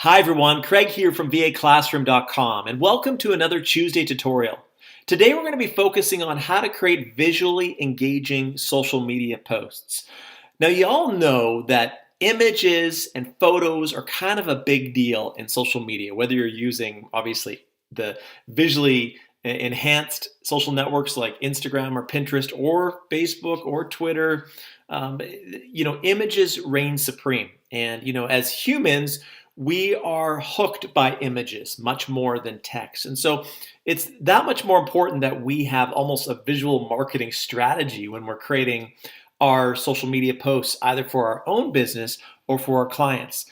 Hi everyone, Craig here from VAClassroom.com and welcome to another Tuesday tutorial. Today we're going to be focusing on how to create visually engaging social media posts. Now you all know that images and photos are kind of a big deal in social media, whether you're using obviously the visually enhanced social networks like Instagram or Pinterest or Facebook or Twitter. Images reign supreme. And as humans, we are hooked by images much more than text. And so it's that much more important that we have almost a visual marketing strategy when we're creating our social media posts, either for our own business or for our clients.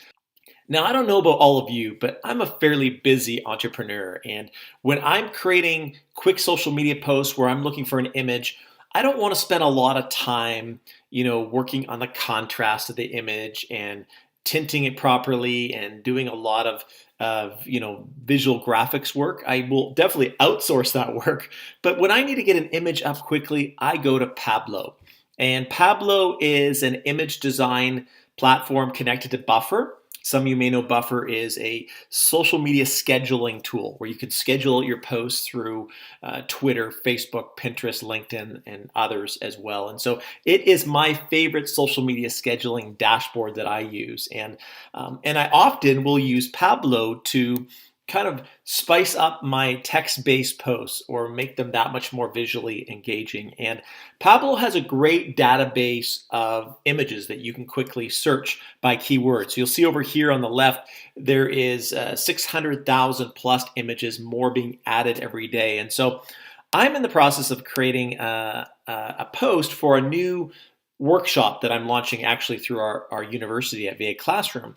Now, I don't know about all of you, but I'm a fairly busy entrepreneur. And when I'm creating quick social media posts where I'm looking for an image, I don't want to spend a lot of time, working on the contrast of the image and tinting it properly and doing a lot of visual graphics work. I will definitely outsource that work. But when I need to get an image up quickly, I go to Pablo. And Pablo is an image design platform connected to Buffer. Some of you may know Buffer is a social media scheduling tool where you can schedule your posts through Twitter, Facebook, Pinterest, LinkedIn, and others as well. And so it is my favorite social media scheduling dashboard that I use. And I often will use Pablo to kind of spice up my text-based posts or make them that much more visually engaging. And Pablo has a great database of images that you can quickly search by keywords. You'll see over here on the left, there is 600,000 plus images more being added every day. And so I'm in the process of creating a post for a new workshop that I'm launching actually through our university at VA Classroom.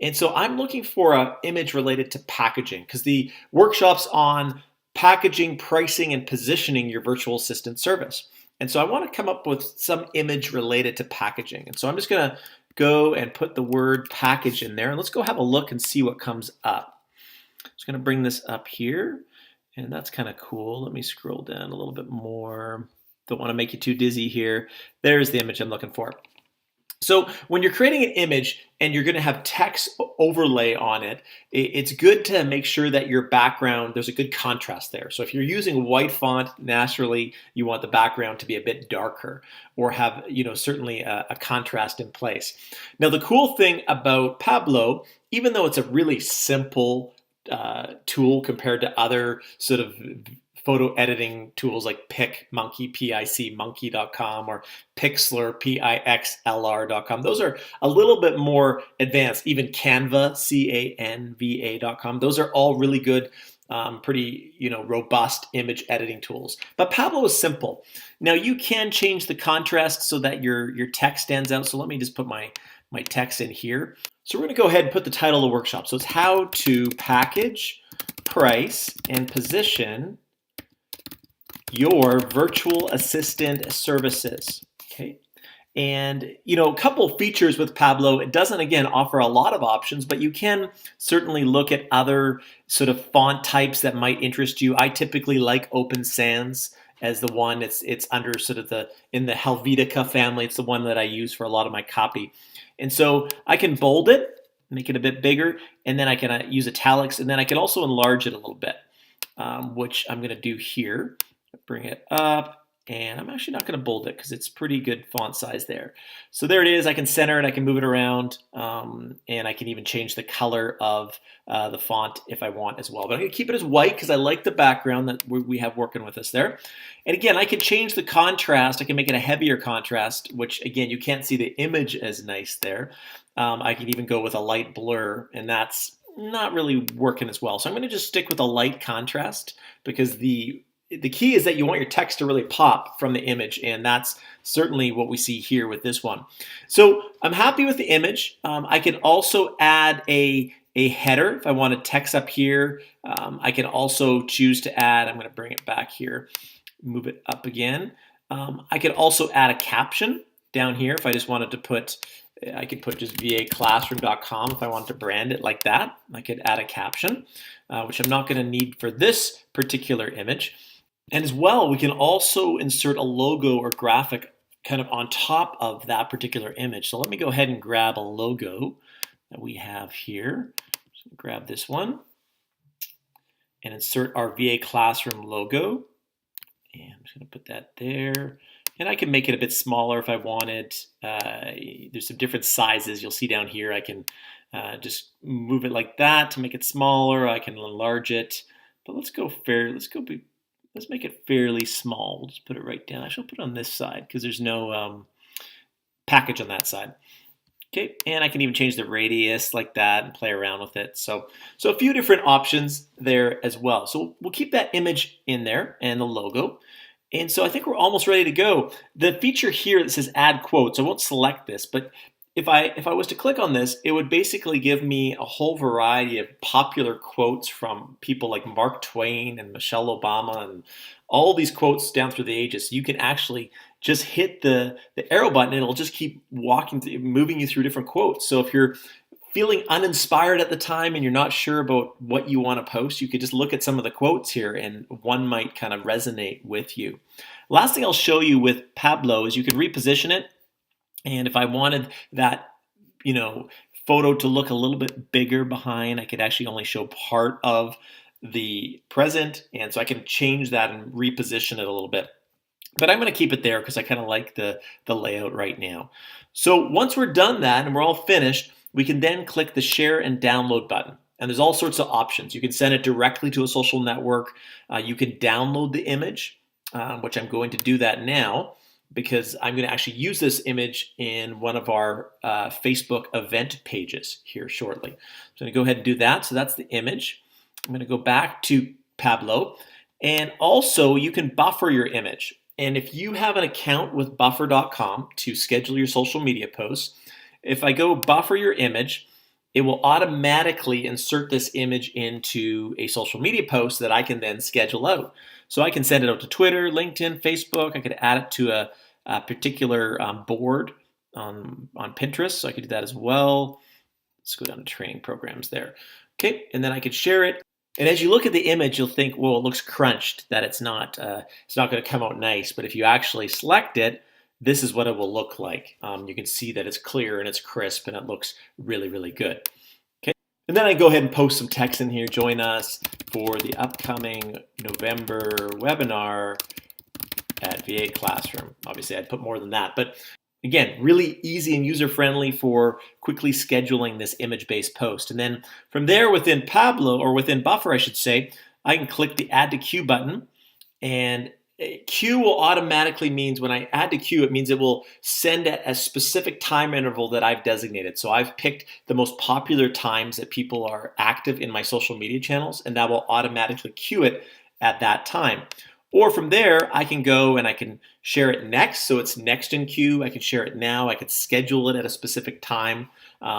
And so I'm looking for an image related to packaging because the workshop's on packaging, pricing, and positioning your virtual assistant service. And so I want to come up with some image related to packaging. And so I'm just going to go and put the word package in there. And let's go have a look and see what comes up. I'm just going to bring this up here. And that's kind of cool. Let me scroll down a little bit more. Don't want to make you too dizzy here. There's the image I'm looking for. So when you're creating an image and you're going to have text overlay on it, it's good to make sure that your background, there's a good contrast there. So if you're using white font, naturally you want the background to be a bit darker or have, certainly a contrast in place. Now the cool thing about Pablo, even though it's a really simple tool compared to other sort of photo editing tools like PicMonkey, Picmonkey.com, or Pixlr, Pixlr.com. Those are a little bit more advanced. Even Canva, Canva.com. Those are all really good, pretty robust image editing tools. But Pablo is simple. Now you can change the contrast so that your text stands out. So let me just put my text in here. So we're going to go ahead and put the title of the workshop. So it's how to package, price, and position your virtual assistant services. Okay. And, a couple features with Pablo, it doesn't, again, offer a lot of options, but you can certainly look at other sort of font types that might interest you. I typically like Open Sans as the one. It's under sort of in the Helvetica family. It's the one that I use for a lot of my copy. And so I can bold it, make it a bit bigger, and then I can use italics, and then I can also enlarge it a little bit, which I'm going to do here. Bring it up, and I'm actually not going to bold it because it's pretty good font size there. So there it is. I can center it, I can move it around, and I can even change the color of the font if I want as well. But I'm going to keep it as white because I like the background that we have working with us there. And again, I can change the contrast. I can make it a heavier contrast, which again, you can't see the image as nice there. I can even go with a light blur, and that's not really working as well. So I'm going to just stick with a light contrast because the key is that you want your text to really pop from the image, and that's certainly what we see here with this one. So I'm happy with the image. I can also add a header if I want to text up here. I can also choose to add, I'm going to bring it back here, move it up again. I could also add a caption down here if I just wanted to put, I could put just VAClassroom.com if I wanted to brand it like that. I could add a caption, which I'm not going to need for this particular image. And as well, we can also insert a logo or graphic kind of on top of that particular image. So let me go ahead and grab a logo that we have here. Grab this one and insert our VA Classroom logo. And I'm just going to put that there. And I can make it a bit smaller if I wanted. There's some different sizes you'll see down here. I can just move it like that to make it smaller. I can enlarge it. But let's make it fairly small. We'll just put it right down. Actually, I'll put it on this side because there's no package on that side. Okay, and I can even change the radius like that and play around with it. So a few different options there as well. So we'll keep that image in there and the logo. And so I think we're almost ready to go. The feature here that says add quotes, I won't select this, but if I was to click on this, it would basically give me a whole variety of popular quotes from people like Mark Twain and Michelle Obama and all these quotes down through the ages. So you can actually just hit the arrow button and it'll just keep moving you through different quotes. So if you're feeling uninspired at the time and you're not sure about what you want to post, you could just look at some of the quotes here and one might kind of resonate with you. Last thing I'll show you with Pablo is you can reposition it. And if I wanted that, photo to look a little bit bigger behind, I could actually only show part of the present. And so I can change that and reposition it a little bit. But I'm going to keep it there because I kind of like the layout right now. So once we're done that and we're all finished, we can then click the share and download button. And there's all sorts of options. You can send it directly to a social network. You can download the image, which I'm going to do that now because I'm going to actually use this image in one of our Facebook event pages here shortly. So I'm going to go ahead and do that. So that's the image. I'm going to go back to Pablo. And also you can buffer your image. And if you have an account with buffer.com to schedule your social media posts, if I go buffer your image, it will automatically insert this image into a social media post that I can then schedule out. So I can send it out to Twitter, LinkedIn, Facebook. I could add it to a particular board on Pinterest. So I could do that as well. Let's go down to training programs there. Okay, and then I could share it. And as you look at the image, you'll think, well, it looks crunched, that it's not going to come out nice. But if you actually select it, this is what it will look like. You can see that it's clear and it's crisp and it looks really, really good. Okay, and then I go ahead and post some text in here. Join us for the upcoming November webinar at VA Classroom. Obviously, I'd put more than that, but again, really easy and user-friendly for quickly scheduling this image-based post. And then from there, within Pablo, or within Buffer, I should say, I can click the Add to Queue button. And queue will automatically means when I add to queue, it means it will send at a specific time interval that I've designated. So I've picked the most popular times that people are active in my social media channels, and that will automatically queue it at that time. Or from there, I can go and I can share it next. So it's next in queue. I can share it now. I could schedule it at a specific time.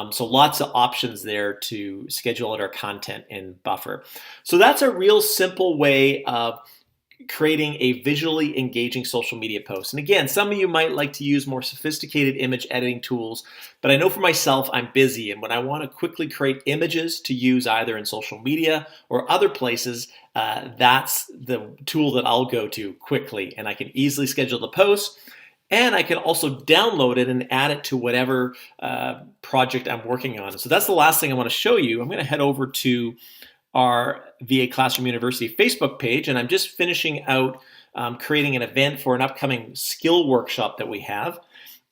So lots of options there to schedule out our content in Buffer. So that's a real simple way of creating a visually engaging social media post. And again, some of you might like to use more sophisticated image editing tools, but I know for myself, I'm busy. And when I want to quickly create images to use either in social media or other places, that's the tool that I'll go to quickly. And I can easily schedule the post. And I can also download it and add it to whatever project I'm working on. So that's the last thing I want to show you. I'm going to head over to our VA Classroom University Facebook page, and I'm just finishing out creating an event for an upcoming skill workshop that we have.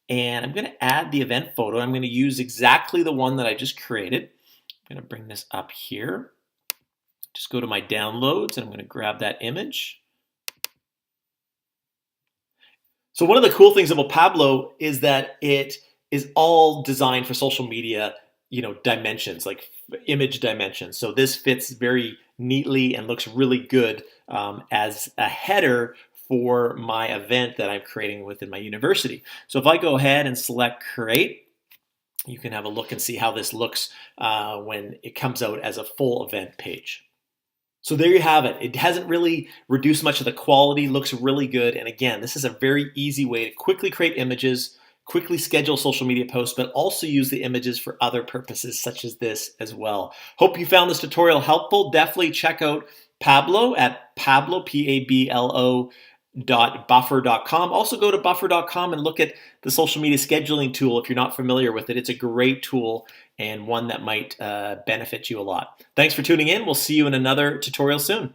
And I'm going to add the event photo. I'm going to use exactly the one that I just created. I'm going to bring this up here. Just go to my downloads, and I'm going to grab that image. So one of the cool things about Pablo is that it is all designed for social media, dimensions, like image dimensions. So this fits very neatly and looks really good as a header for my event that I'm creating within my university. So if I go ahead and select create, you can have a look and see how this looks when it comes out as a full event page. So there you have it. It hasn't really reduced much of the quality, looks really good. And again, this is a very easy way to quickly create images, quickly schedule social media posts, but also use the images for other purposes such as this as well. Hope you found this tutorial helpful. Definitely check out Pablo at Pablo, Pablo buffer.com. Also go to buffer.com and look at the social media scheduling tool if you're not familiar with it. It's a great tool and one that might benefit you a lot. Thanks for tuning in. We'll see you in another tutorial soon.